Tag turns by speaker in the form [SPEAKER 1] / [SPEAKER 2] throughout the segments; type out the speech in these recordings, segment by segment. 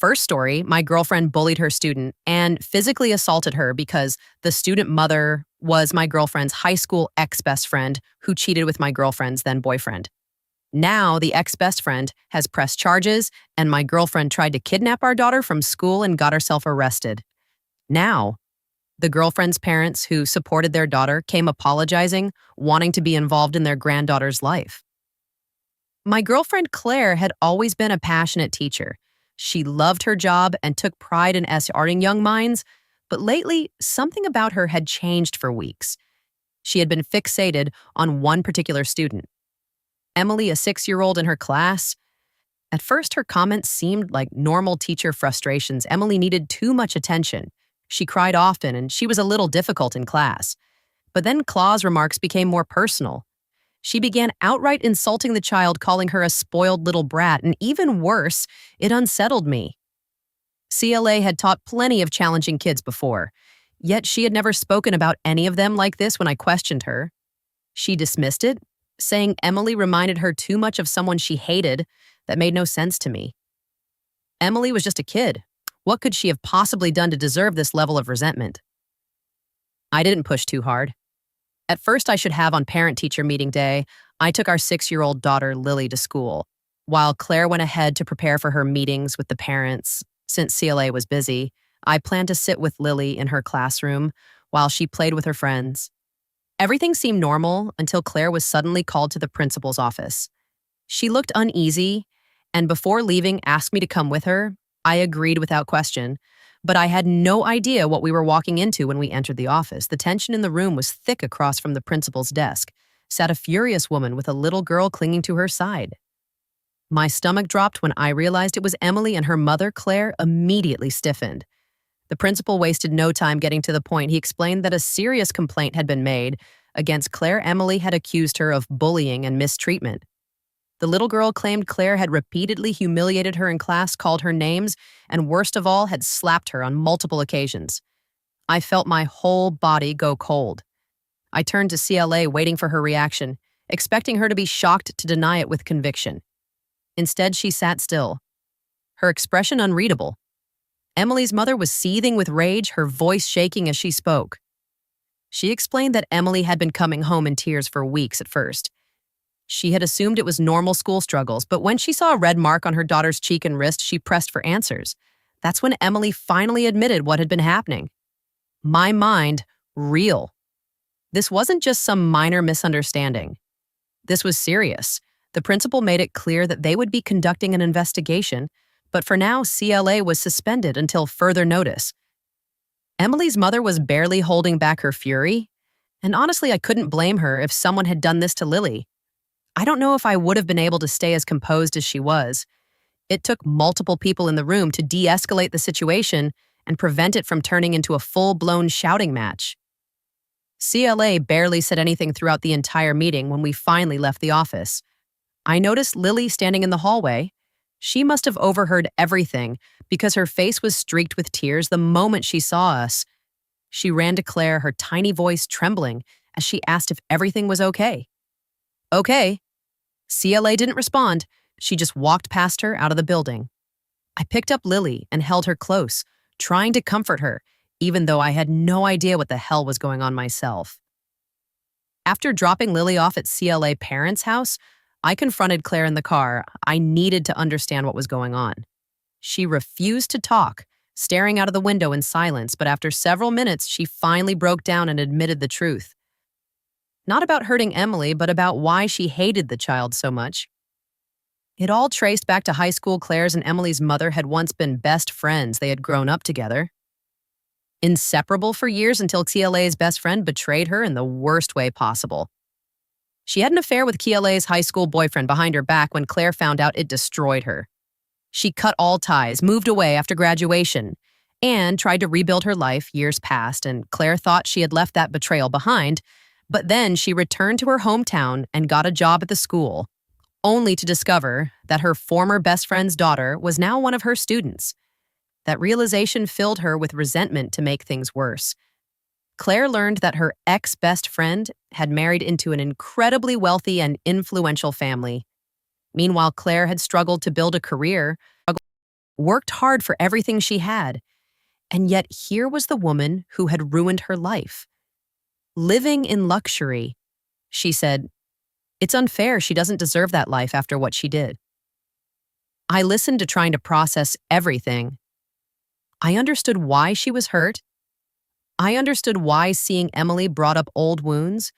[SPEAKER 1] first story, my girlfriend bullied her student and physically assaulted her because the student mother was my girlfriend's high school ex-best friend who cheated with my girlfriend's then boyfriend. Now, the ex-best friend has pressed charges, and my girlfriend tried to kidnap our daughter from school and got herself arrested. Now, the girlfriend's parents who supported their daughter came apologizing, wanting to be involved in their granddaughter's life. My girlfriend Claire had always been a passionate teacher. She loved her job and took pride in arting young minds, but lately, something about her had changed for weeks. She had been fixated on one particular student, Emily, a 6-year-old in her class. At first, her comments seemed like normal teacher frustrations. Emily needed too much attention. She cried often, and she was a little difficult in class. But then Claw's remarks became more personal. She began outright insulting the child, calling her a spoiled little brat, and even worse, it unsettled me. CLA had taught plenty of challenging kids before, yet she had never spoken about any of them like this when I questioned her. She dismissed it, saying Emily reminded her too much of someone she hated. That made no sense to me. Emily was just a kid. What could she have possibly done to deserve this level of resentment? I didn't push too hard. At first, I should have on parent-teacher meeting day, I took our 6-year-old daughter, Lily, to school, while Claire went ahead to prepare for her meetings with the parents. Since CLA was busy, I planned to sit with Lily in her classroom while she played with her friends. Everything seemed normal until Claire was suddenly called to the principal's office. She looked uneasy, and before leaving, asked me to come with her. I agreed without question, but I had no idea what we were walking into when we entered the office. The tension in the room was thick. Across from the principal's desk sat a furious woman with a little girl clinging to her side. My stomach dropped when I realized it was Emily, and her mother, Claire, immediately stiffened. The principal wasted no time getting to the point. He explained that a serious complaint had been made against Claire. Emily had accused her of bullying and mistreatment. The little girl claimed Claire had repeatedly humiliated her in class, called her names, and worst of all, had slapped her on multiple occasions. I felt my whole body go cold. I turned to CLA, waiting for her reaction, expecting her to be shocked to deny it with conviction. Instead, she sat still, her expression unreadable. Emily's mother was seething with rage, her voice shaking as she spoke. She explained that Emily had been coming home in tears for weeks at first. She had assumed it was normal school struggles, but when she saw a red mark on her daughter's cheek and wrist, she pressed for answers. That's when Emily finally admitted what had been happening. My mind, real. This wasn't just some minor misunderstanding. This was serious. The principal made it clear that they would be conducting an investigation, but for now, CLA was suspended until further notice. Emily's mother was barely holding back her fury, and honestly, I couldn't blame her if someone had done this to Lily. I don't know if I would have been able to stay as composed as she was. It took multiple people in the room to de-escalate the situation and prevent it from turning into a full-blown shouting match. CLA barely said anything throughout the entire meeting when we finally left the office. I noticed Lily standing in the hallway. She must have overheard everything because her face was streaked with tears the moment she saw us. She ran to Claire, her tiny voice trembling, as she asked if everything was okay. Okay. CLA didn't respond. She just walked past her out of the building. I picked up Lily and held her close, trying to comfort her, even though I had no idea what the hell was going on myself. After dropping Lily off at CLA parents' house, I confronted Claire in the car. I needed to understand what was going on. She refused to talk, staring out of the window in silence, but after several minutes, she finally broke down and admitted the truth. Not about hurting Emily, but about why she hated the child so much. It all traced back to high school. Claire's and Emily's mother had once been best friends. They had grown up together, inseparable for years, until CLA's best friend betrayed her in the worst way possible. She had an affair with CLA's high school boyfriend behind her back. When Claire found out, it destroyed her. She cut all ties, moved away after graduation, and tried to rebuild her life. Years passed, and Claire thought she had left that betrayal behind. But then she returned to her hometown and got a job at the school, only to discover that her former best friend's daughter was now one of her students. That realization filled her with resentment to make things worse. Claire learned that her ex-best friend had married into an incredibly wealthy and influential family. Meanwhile, Claire had struggled to build a career, worked hard for everything she had, and yet here was the woman who had ruined her life. Living in luxury, she said, it's unfair, she doesn't deserve that life after what she did. I listened to trying to process everything. I understood why she was hurt. I understood why seeing Emily brought up old wounds,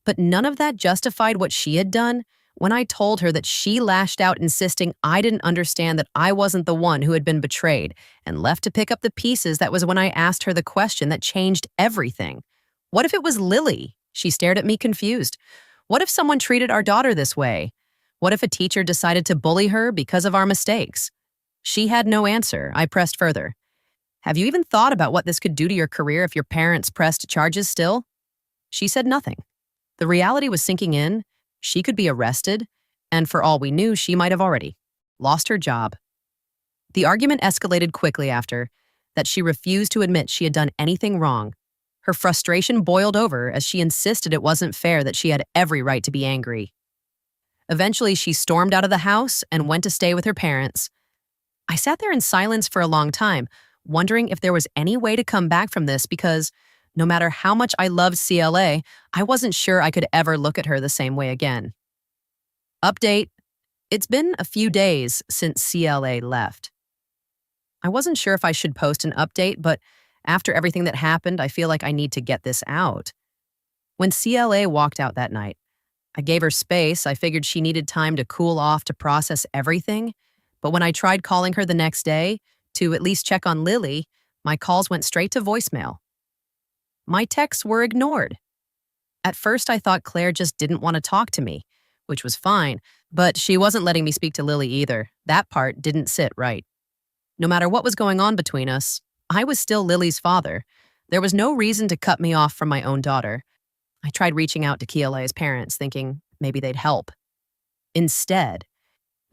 [SPEAKER 1] but none of that justified what she had done when I told her that she lashed out insisting I didn't understand that I wasn't the one who had been betrayed and left to pick up the pieces. That was when I asked her the question that changed everything. What if it was Lily? She stared at me confused. What if someone treated our daughter this way? What if a teacher decided to bully her because of our mistakes? She had no answer. I pressed further. Have you even thought about what this could do to your career if your parents pressed charges still? She said nothing. The reality was sinking in. She could be arrested, and for all we knew, she might have already lost her job. The argument escalated quickly after that. She refused to admit she had done anything wrong. Her frustration boiled over as she insisted it wasn't fair, that she had every right to be angry. Eventually, she stormed out of the house and went to stay with her parents. I sat there in silence for a long time, wondering if there was any way to come back from this, because no matter how much I loved CLA, I wasn't sure I could ever look at her the same way again. Update: it's been a few days since CLA left. I wasn't sure if I should post an update, but after everything that happened, I feel like I need to get this out. When CLA walked out that night, I gave her space. I figured she needed time to cool off, to process everything. But when I tried calling her the next day to at least check on Lily, my calls went straight to voicemail. My texts were ignored. At first, I thought Claire just didn't want to talk to me, which was fine, but she wasn't letting me speak to Lily either. That part didn't sit right. No matter what was going on between us, I was still Lily's father. There was no reason to cut me off from my own daughter. I tried reaching out to Kiela's parents, thinking maybe they'd help. Instead,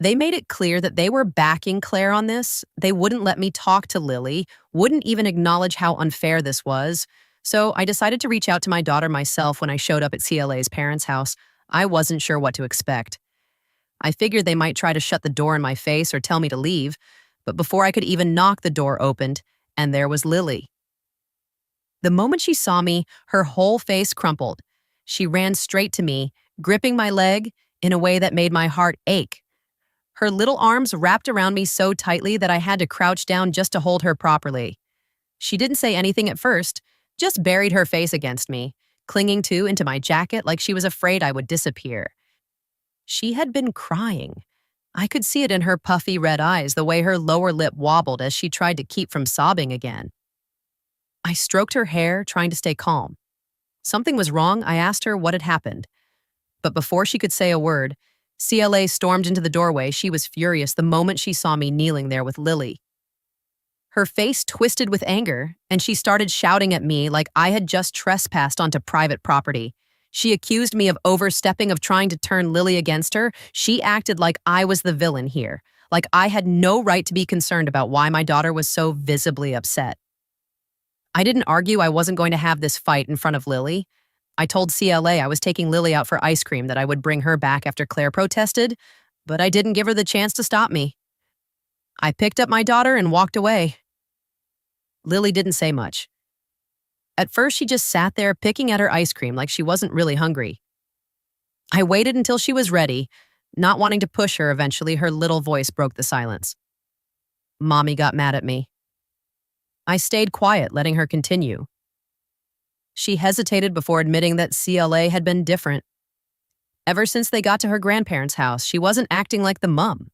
[SPEAKER 1] they made it clear that they were backing Claire on this. They wouldn't let me talk to Lily, wouldn't even acknowledge how unfair this was. So I decided to reach out to my daughter myself when I showed up at CLA's parents' house. I wasn't sure what to expect. I figured they might try to shut the door in my face or tell me to leave, but before I could even knock, the door opened, and there was Lily. The moment she saw me, her whole face crumpled. She ran straight to me, gripping my leg in a way that made my heart ache. Her little arms wrapped around me so tightly that I had to crouch down just to hold her properly. She didn't say anything at first, just buried her face against me, clinging into my jacket like she was afraid I would disappear. She had been crying. I could see it in her puffy red eyes, the way her lower lip wobbled as she tried to keep from sobbing again. I stroked her hair, trying to stay calm. Something was wrong. I asked her what had happened. But before she could say a word, CLA stormed into the doorway. She was furious the moment she saw me kneeling there with Lily. Her face twisted with anger, and she started shouting at me like I had just trespassed onto private property. She accused me of overstepping, of trying to turn Lily against her. She acted like I was the villain here, like I had no right to be concerned about why my daughter was so visibly upset. I didn't argue I wasn't going to have this fight in front of Lily. I told CLA I was taking Lily out for ice cream, that I would bring her back after Claire protested, but I didn't give her the chance to stop me. I picked up my daughter and walked away. Lily didn't say much. At first, she just sat there picking at her ice cream like she wasn't really hungry. I waited until she was ready, not wanting to push her. Eventually, her little voice broke the silence. Mommy got mad at me. I stayed quiet, letting her continue. She hesitated before admitting that CLA had been different. Ever since they got to her grandparents' house, she wasn't acting like the mom.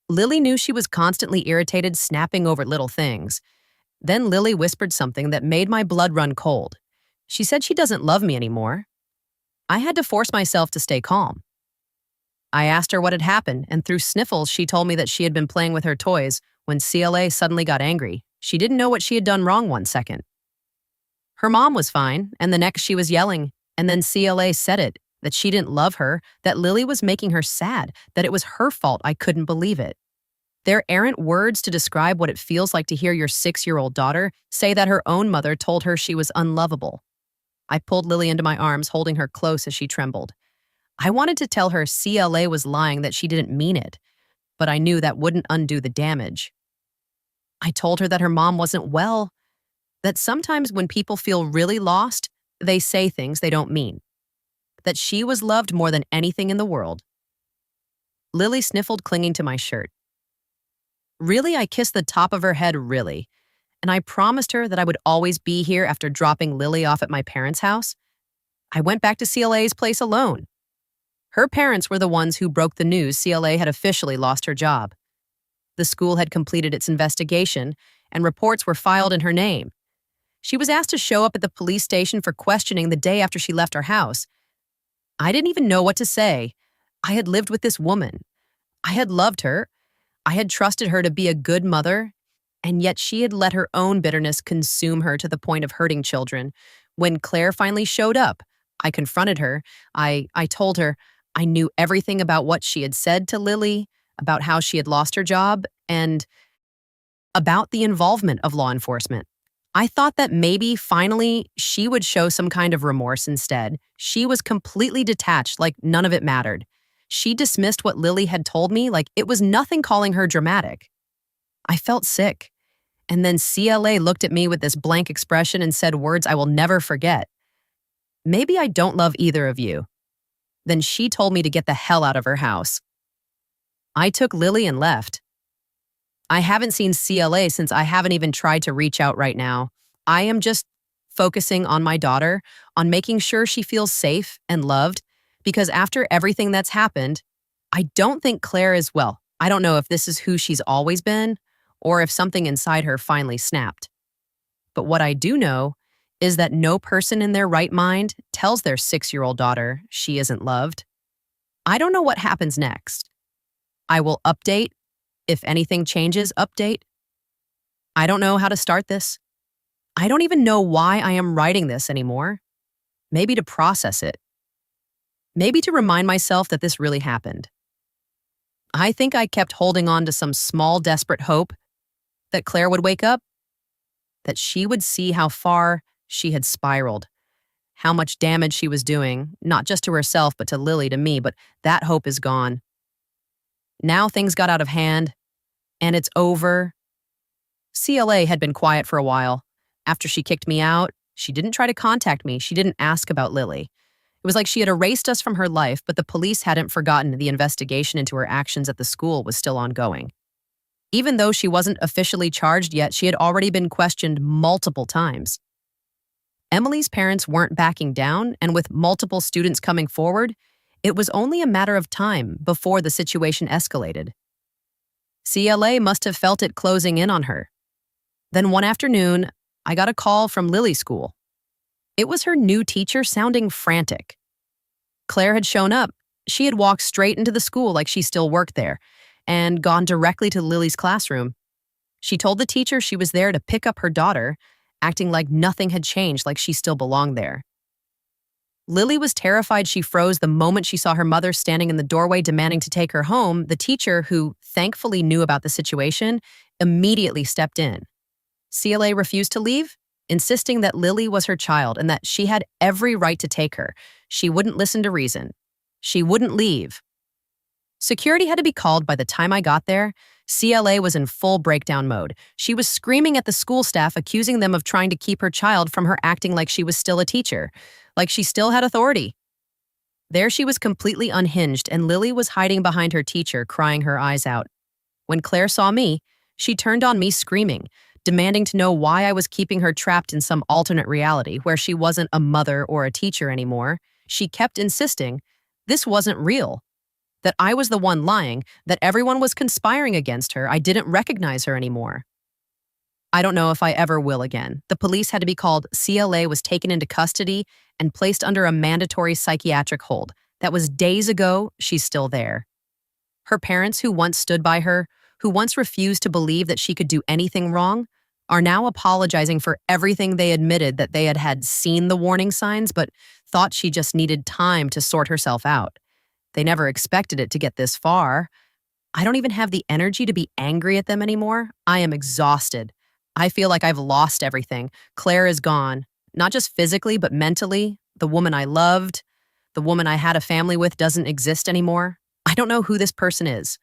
[SPEAKER 1] Lily knew she was constantly irritated, snapping over little things. Then Lily whispered something that made my blood run cold. She said she doesn't love me anymore. I had to force myself to stay calm. I asked her what had happened, and through sniffles, she told me that she had been playing with her toys when CLA suddenly got angry. She didn't know what she had done wrong one second. Her mom was fine, and the next she was yelling, and then CLA said it, that she didn't love her, that Lily was making her sad, that it was her fault. I couldn't believe it. There aren't words to describe what it feels like to hear your 6-year-old daughter say that her own mother told her she was unlovable. I pulled Lily into my arms, holding her close as she trembled. I wanted to tell her CLA was lying, that she didn't mean it, but I knew that wouldn't undo the damage. I told her that her mom wasn't well, that sometimes when people feel really lost, they say things they don't mean, that she was loved more than anything in the world. Lily sniffled, clinging to my shirt. Really, I kissed the top of her head, really, and I promised her that I would always be here after dropping Lily off at my parents' house. I went back to CLA's place alone. Her parents were the ones who broke the news CLA had officially lost her job. The school had completed its investigation, and reports were filed in her name. She was asked to show up at the police station for questioning the day after she left our house. I didn't even know what to say. I had lived with this woman. I had loved her. I had trusted her to be a good mother, and yet she had let her own bitterness consume her to the point of hurting children. When Claire finally showed up, I confronted her. I told her I knew everything about what she had said to Lily, about how she had lost her job, and about the involvement of law enforcement. I thought that maybe, finally, she would show some kind of remorse instead. She was completely detached, like none of it mattered. She dismissed what Lily had told me like it was nothing, calling her dramatic. I felt sick. And then CLA looked at me with this blank expression and said words I will never forget. Maybe I don't love either of you. Then she told me to get the hell out of her house. I took Lily and left. I haven't seen CLA since. I haven't even tried to reach out right now. I am just focusing on my daughter, on making sure she feels safe and loved, because after everything that's happened, I don't think Claire is well. I don't know if this is who she's always been or if something inside her finally snapped. But what I do know is that no person in their right mind tells their 6-year-old daughter she isn't loved. I don't know what happens next. I will update. If anything changes, update. I don't know how to start this. I don't even know why I am writing this anymore. Maybe to process it. Maybe to remind myself that this really happened. I think I kept holding on to some small, desperate hope that Claire would wake up, that she would see how far she had spiraled, how much damage she was doing, not just to herself, but to Lily, to me, but that hope is gone. Now things got out of hand, and it's over. CLA had been quiet for a while. After she kicked me out, she didn't try to contact me. She didn't ask about Lily. It was like she had erased us from her life, but the police hadn't forgotten. The investigation into her actions at the school was still ongoing. Even though she wasn't officially charged yet, she had already been questioned multiple times. Emily's parents weren't backing down, and with multiple students coming forward, it was only a matter of time before the situation escalated. CLA must have felt it closing in on her. Then one afternoon, I got a call from Lily's school. It was her new teacher, sounding frantic. Claire had shown up. She had walked straight into the school like she still worked there and gone directly to Lily's classroom. She told the teacher she was there to pick up her daughter, acting like nothing had changed, like she still belonged there. Lily was terrified. She froze the moment she saw her mother standing in the doorway demanding to take her home. The teacher, who thankfully knew about the situation, immediately stepped in. CLA refused to leave, insisting that Lily was her child and that she had every right to take her. She wouldn't listen to reason. She wouldn't leave. Security had to be called. By the time I got there, CLA was in full breakdown mode. She was screaming at the school staff, accusing them of trying to keep her child from her, acting like she was still a teacher, like she still had authority. There she was, completely unhinged, and Lily was hiding behind her teacher, crying her eyes out. When Claire saw me, she turned on me, screaming, demanding to know why I was keeping her trapped in some alternate reality where she wasn't a mother or a teacher anymore. She kept insisting this wasn't real, that I was the one lying, that everyone was conspiring against her. I didn't recognize her anymore. I don't know if I ever will again. The police had to be called. CLA was taken into custody and placed under a mandatory psychiatric hold. That was days ago. She's still there. Her parents, who once stood by her, who once refused to believe that she could do anything wrong, are now apologizing for everything. They admitted that they had seen the warning signs, but thought she just needed time to sort herself out. They never expected it to get this far. I don't even have the energy to be angry at them anymore. I am exhausted. I feel like I've lost everything. Claire is gone, not just physically, but mentally. The woman I loved, the woman I had a family with, doesn't exist anymore. I don't know who this person is.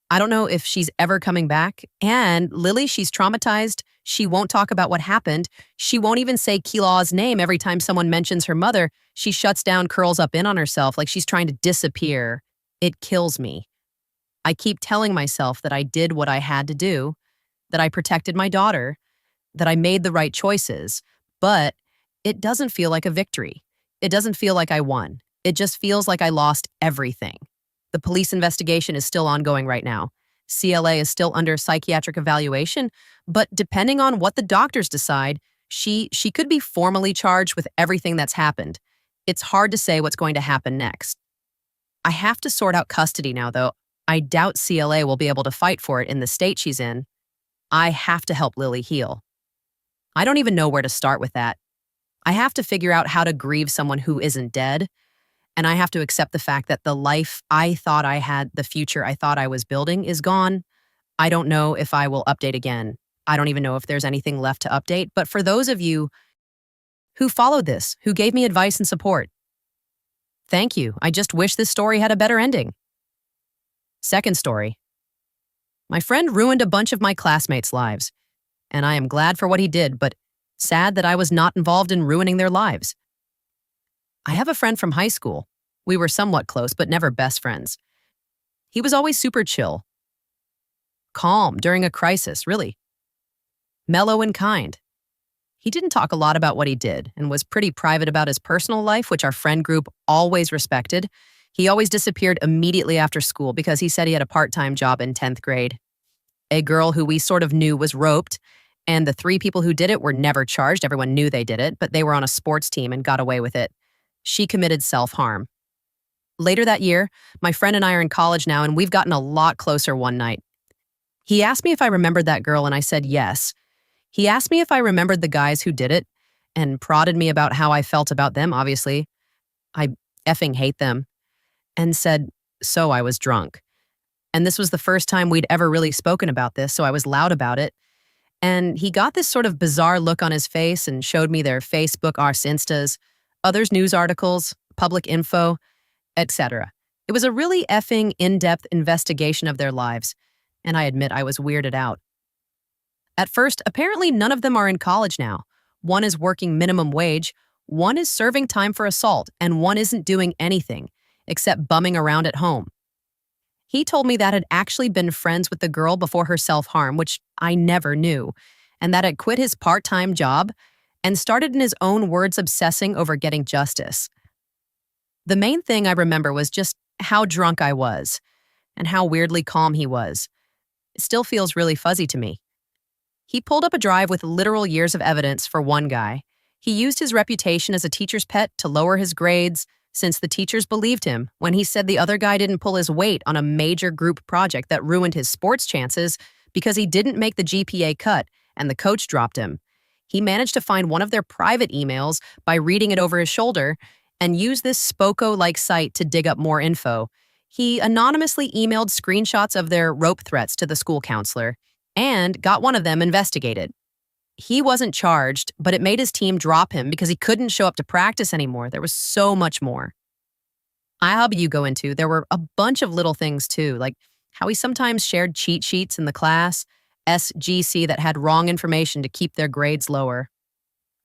[SPEAKER 1] I don't know if she's ever coming back. And Lily, she's traumatized. She won't talk about what happened. She won't even say Kilaw's name every time someone mentions her mother. She shuts down, curls up in on herself like she's trying to disappear. It kills me. I keep telling myself that I did what I had to do, that I protected my daughter, that I made the right choices, but it doesn't feel like a victory. It doesn't feel like I won. It just feels like I lost everything. The police investigation is still ongoing right now. CLA is still under psychiatric evaluation, but depending on what the doctors decide, she could be formally charged with everything that's happened. It's hard to say what's going to happen next. I have to sort out custody now, though. I doubt CLA will be able to fight for it in the state she's in. I have to help Lily heal. I don't even know where to start with that. I have to figure out how to grieve someone who isn't dead, and I have to accept the fact that the life I thought I had, the future I thought I was building, is gone. I don't know if I will update again. I don't even know if there's anything left to update, but for those of you who followed this, who gave me advice and support, thank you. I just wish this story had a better ending. Second story. My friend ruined a bunch of my classmates' lives, and I am glad for what he did, but sad that I was not involved in ruining their lives. I have a friend from high school. We were somewhat close, but never best friends. He was always super chill, calm during a crisis, really. Mellow and kind. He didn't talk a lot about what he did and was pretty private about his personal life, which our friend group always respected. He always disappeared immediately after school because he said he had a part-time job in 10th grade. A girl who we sort of knew was roped, and the 3 people who did it were never charged. Everyone knew they did it, but they were on a sports team and got away with it. She committed self-harm. Later that year, my friend and I are in college now, and we've gotten a lot closer one night. He asked me if I remembered that girl, and I said yes. He asked me if I remembered the guys who did it, and prodded me about how I felt about them, obviously. I effing hate them. And said, so I was drunk. And this was the first time we'd ever really spoken about this, so I was loud about it. And he got this sort of bizarre look on his face and showed me their Facebook, our Instas, others' news articles, public info, etc. It was a really effing in-depth investigation of their lives, and I admit I was weirded out. At first, apparently none of them are in college now. One is working minimum wage, one is serving time for assault, and one isn't doing anything except bumming around at home. He told me that had actually been friends with the girl before her self-harm, which I never knew, and that had quit his part-time job and started, in his own words, obsessing over getting justice. The main thing I remember was just how drunk I was and how weirdly calm he was. It still feels really fuzzy to me. He pulled up a drive with literal years of evidence for one guy. He used his reputation as a teacher's pet to lower his grades, since the teachers believed him when he said the other guy didn't pull his weight on a major group project that ruined his sports chances because he didn't make the GPA cut and the coach dropped him. He managed to find one of their private emails by reading it over his shoulder and used this Spoko-like site to dig up more info. He anonymously emailed screenshots of their rope threats to the school counselor and got one of them investigated. He wasn't charged, but it made his team drop him because he couldn't show up to practice anymore. There was so much more. IHOB go into, there were a bunch of little things too, like how he sometimes shared cheat sheets in the class, SGC that had wrong information to keep their grades lower.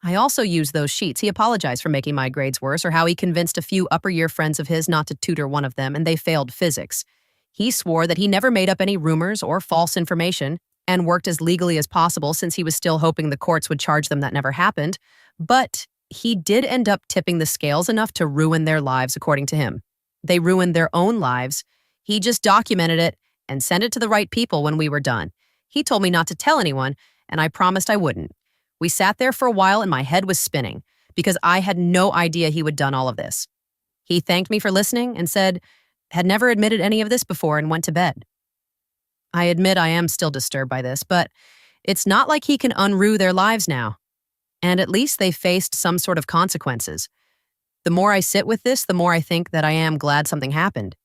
[SPEAKER 1] I also used those sheets. He apologized for making my grades worse, or how he convinced a few upper-year friends of his not to tutor one of them, and they failed physics. He swore that he never made up any rumors or false information, and worked as legally as possible since he was still hoping the courts would charge them that never happened. But he did end up tipping the scales enough to ruin their lives, according to him. They ruined their own lives. He just documented it and sent it to the right people when we were done. He told me not to tell anyone, and I promised I wouldn't. We sat there for a while and my head was spinning because I had no idea he would done all of this. He thanked me for listening and said, had never admitted any of this before, and went to bed. I admit I am still disturbed by this, but it's not like he can unrue their lives now. And at least they faced some sort of consequences. The more I sit with this, the more I think that I am glad something happened.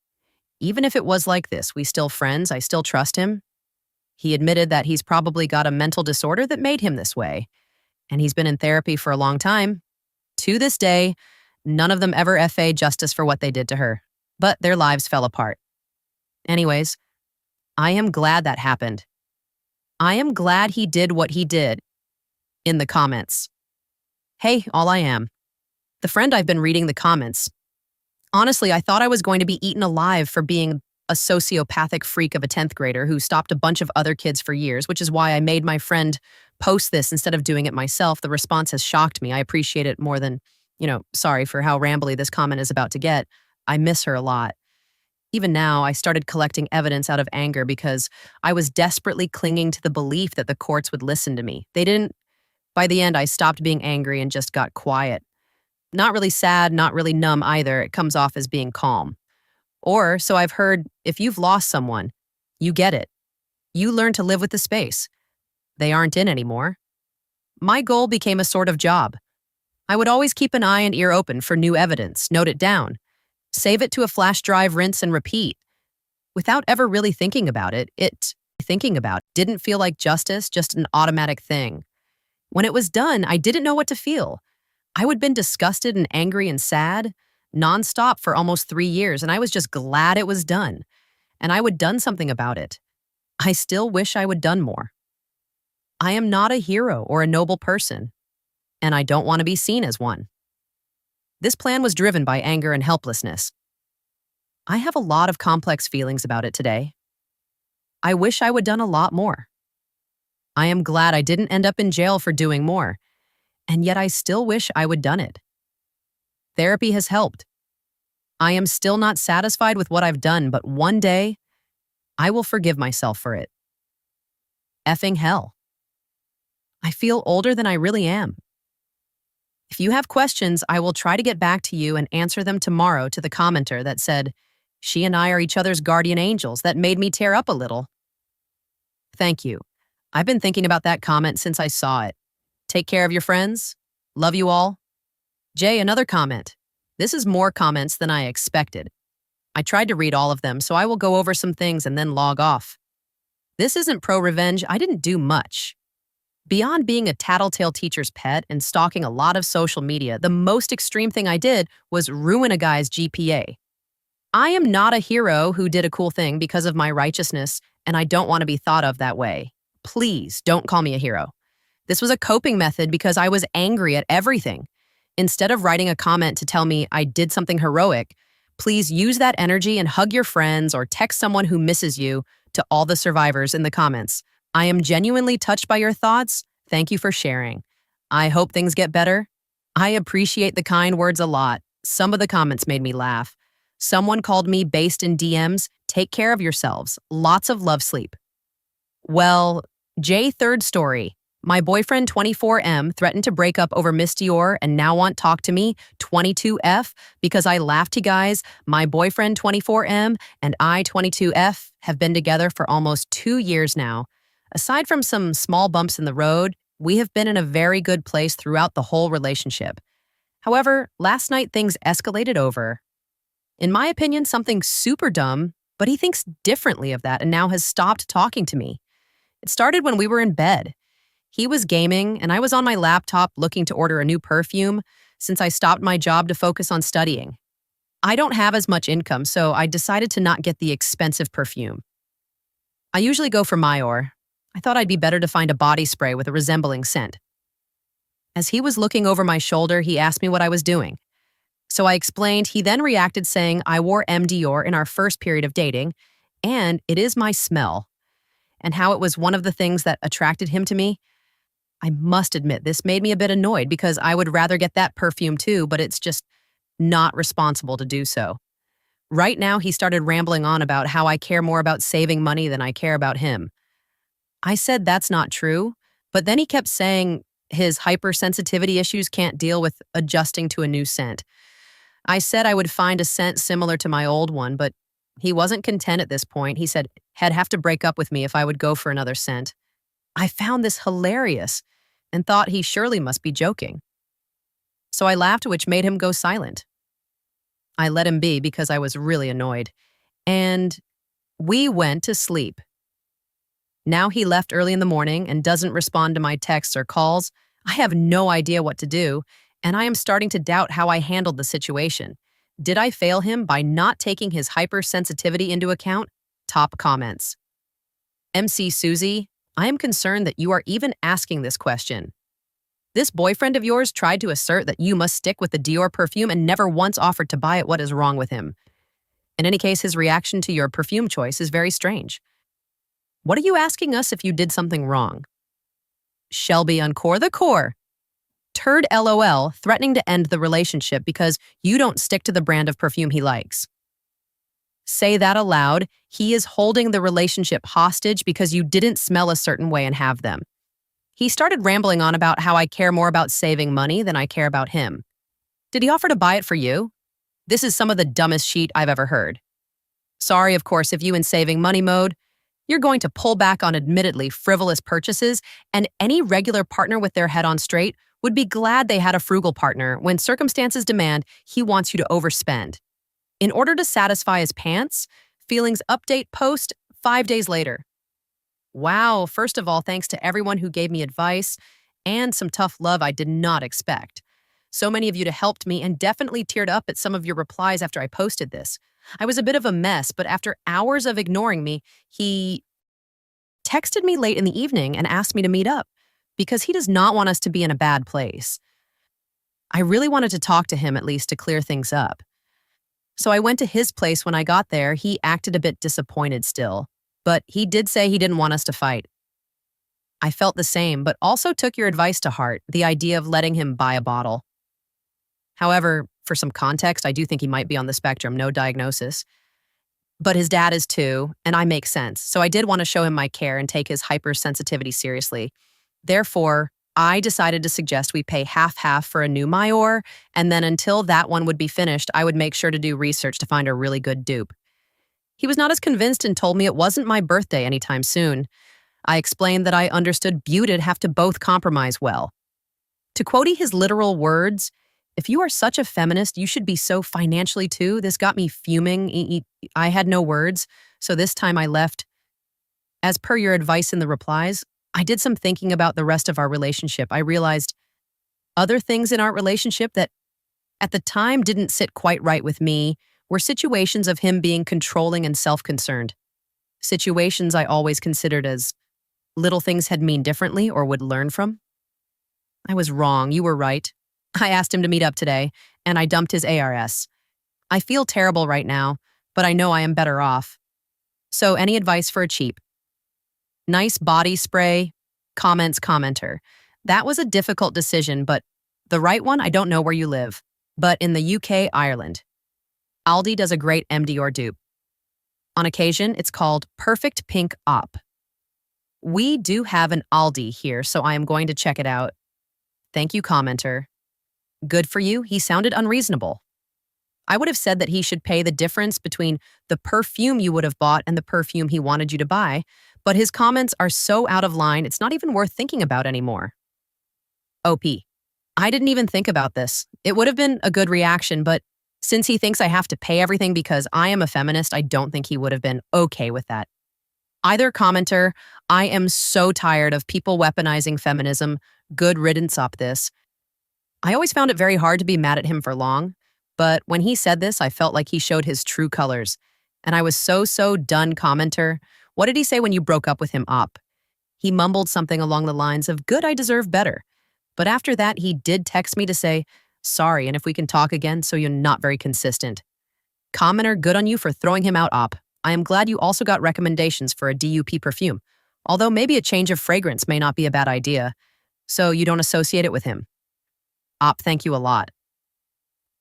[SPEAKER 1] Even if it was like this, we still friends, I still trust him. He admitted that he's probably got a mental disorder that made him this way. And he's been in therapy for a long time. To this day, none of them ever FA justice for what they did to her. But their lives fell apart. Anyways, I am glad that happened. I am glad he did what he did in the comments. Hey, all I am. The friend I've been reading the comments. Honestly, I thought I was going to be eaten alive for being a sociopathic freak of a 10th grader who stopped a bunch of other kids for years, which is why I made my friend post this instead of doing it myself. The response has shocked me. I appreciate it more than, sorry for how rambly this comment is about to get. I miss her a lot. Even now, I started collecting evidence out of anger because I was desperately clinging to the belief that the courts would listen to me. They didn't. By the end, I stopped being angry and just got quiet. Not really sad, not really numb either. It comes off as being calm. Or, so I've heard, if you've lost someone, you get it. You learn to live with the space. They aren't in anymore. My goal became a sort of job. I would always keep an eye and ear open for new evidence, note it down, save it to a flash drive, rinse and repeat. Without ever really thinking about it, didn't feel like justice, just an automatic thing. When it was done, I didn't know what to feel. I would have been disgusted and angry and sad, nonstop for almost 3 years, and I was just glad it was done. And I would done something about it. I still wish I would done more. I am not a hero or a noble person, and I don't want to be seen as one. This plan was driven by anger and helplessness. I have a lot of complex feelings about it today. I wish I would done a lot more. I am glad I didn't end up in jail for doing more, and yet I still wish I would done it. Therapy has helped. I am still not satisfied with what I've done, but one day, I will forgive myself for it. Effing hell. I feel older than I really am. If you have questions, I will try to get back to you and answer them tomorrow to the commenter that said, she and I are each other's guardian angels. That made me tear up a little. Thank you. I've been thinking about that comment since I saw it. Take care of your friends. Love you all. Jay, another comment. This is more comments than I expected. I tried to read all of them, so I will go over some things and then log off. This isn't pro-revenge. I didn't do much. Beyond being a tattletale teacher's pet and stalking a lot of social media, the most extreme thing I did was ruin a guy's GPA. I am not a hero who did a cool thing because of my righteousness, and I don't want to be thought of that way. Please don't call me a hero. This was a coping method because I was angry at everything. Instead of writing a comment to tell me I did something heroic, please use that energy and hug your friends or text someone who misses you to all the survivors in the comments. I am genuinely touched by your thoughts. Thank you for sharing. I hope things get better. I appreciate the kind words a lot. Some of the comments made me laugh. Someone called me based in DMs. Take care of yourselves. Lots of love, sleep. Well, J, third story. My boyfriend 24M threatened to break up over Miss Dior and now want talk to me 22F because I laughed to guys. My boyfriend 24M and I 22F have been together for almost 2 years now. Aside from some small bumps in the road, we have been in a very good place throughout the whole relationship. However, last night things escalated over. In my opinion, something super dumb, but he thinks differently of that and now has stopped talking to me. It started when we were in bed. He was gaming, and I was on my laptop looking to order a new perfume since I stopped my job to focus on studying. I don't have as much income, so I decided to not get the expensive perfume. I usually go for Mayor. I thought I'd be better to find a body spray with a resembling scent. As he was looking over my shoulder, he asked me what I was doing. So I explained. He then reacted saying I wore M. Dior in our first period of dating, and it is my smell, and how it was one of the things that attracted him to me. I must admit, this made me a bit annoyed because I would rather get that perfume too, but it's just not responsible to do so. Right now, he started rambling on about how I care more about saving money than I care about him. I said that's not true, but then he kept saying his hypersensitivity issues can't deal with adjusting to a new scent. I said I would find a scent similar to my old one, but he wasn't content at this point. He said he'd have to break up with me if I would go for another scent. I found this hilarious and thought he surely must be joking. So I laughed, which made him go silent. I let him be because I was really annoyed. And we went to sleep. Now he left early in the morning and doesn't respond to my texts or calls. I have no idea what to do, and I am starting to doubt how I handled the situation. Did I fail him by not taking his hypersensitivity into account? Top comments. MC Susie, I am concerned that you are even asking this question. This boyfriend of yours tried to assert that you must stick with the Dior perfume and never once offered to buy it. What is wrong with him? In any case, his reaction to your perfume choice is very strange. What are you asking us if you did something wrong? Shelby Uncore the core. Turd LOL, threatening to end the relationship because you don't stick to the brand of perfume he likes. Say that aloud. He is holding the relationship hostage because you didn't smell a certain way and have them. He started rambling on about how I care more about saving money than I care about him. Did he offer to buy it for you? This is some of the dumbest shit I've ever heard. Sorry, of course, if you in saving money mode, you're going to pull back on admittedly frivolous purchases, and any regular partner with their head on straight would be glad they had a frugal partner when circumstances demand he wants you to overspend. In order to satisfy his pants, feelings update post 5 days later. Wow, first of all, thanks to everyone who gave me advice and some tough love I did not expect. So many of you helped me and definitely teared up at some of your replies after I posted this. I was a bit of a mess, but after hours of ignoring me, he texted me late in the evening and asked me to meet up because he does not want us to be in a bad place. I really wanted to talk to him at least to clear things up. So I went to his place. When I got there, he acted a bit disappointed still, but he did say he didn't want us to fight. I felt the same, but also took your advice to heart, the idea of letting him buy a bottle. However, for some context, I do think he might be on the spectrum, no diagnosis. But his dad is too, and I make sense, so I did want to show him my care and take his hypersensitivity seriously. Therefore, I decided to suggest we pay half-half for a new Mayor, and then until that one would be finished, I would make sure to do research to find a really good dupe. He was not as convinced and told me it wasn't my birthday anytime soon. I explained that I understood beauty'd have to both compromise well. To quote his literal words, "If you are such a feminist, you should be so financially too." This got me fuming. I had no words, so this time I left. As per your advice in the replies, I did some thinking about the rest of our relationship. I realized other things in our relationship that at the time didn't sit quite right with me were situations of him being controlling and self-concerned. Situations I always considered as little things he'd mean differently or would learn from. I was wrong. You were right. I asked him to meet up today, and I dumped his ARS. I feel terrible right now, but I know I am better off. So any advice for a cheap? Nice body spray, comments commenter. That was a difficult decision, but the right one, I don't know where you live, but in the UK, Ireland. Aldi does a great MDR dupe. On occasion, it's called Perfect Pink Op. We do have an Aldi here, so I am going to check it out. Thank you, commenter. Good for you, he sounded unreasonable. I would have said that he should pay the difference between the perfume you would have bought and the perfume he wanted you to buy, but his comments are so out of line, it's not even worth thinking about anymore. OP. I didn't even think about this. It would have been a good reaction, but since he thinks I have to pay everything because I am a feminist, I don't think he would have been okay with that. Either commenter, I am so tired of people weaponizing feminism. Good riddance up this. I always found it very hard to be mad at him for long, but when he said this, I felt like he showed his true colors. And I was so done, commenter. What did he say when you broke up with him, Op? He mumbled something along the lines of, "Good, I deserve better." But after that, he did text me to say, "Sorry, and if we can talk again, so you're not very consistent." Commenter, good on you for throwing him out, Op. I am glad you also got recommendations for a DUP perfume, although maybe a change of fragrance may not be a bad idea, so you don't associate it with him. Op, thank you a lot.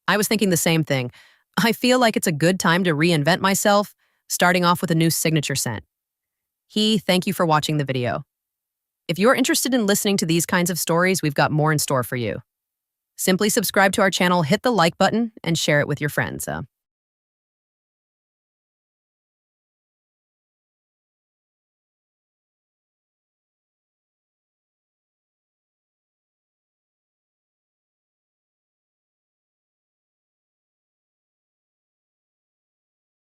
[SPEAKER 1] I was thinking the same thing. I feel like it's a good time to reinvent myself, starting off with a new signature scent. Thank you for watching the video. If you're interested in listening to these kinds of stories, we've got more in store for you. Simply subscribe to our channel, hit the like button, and share it with your friends.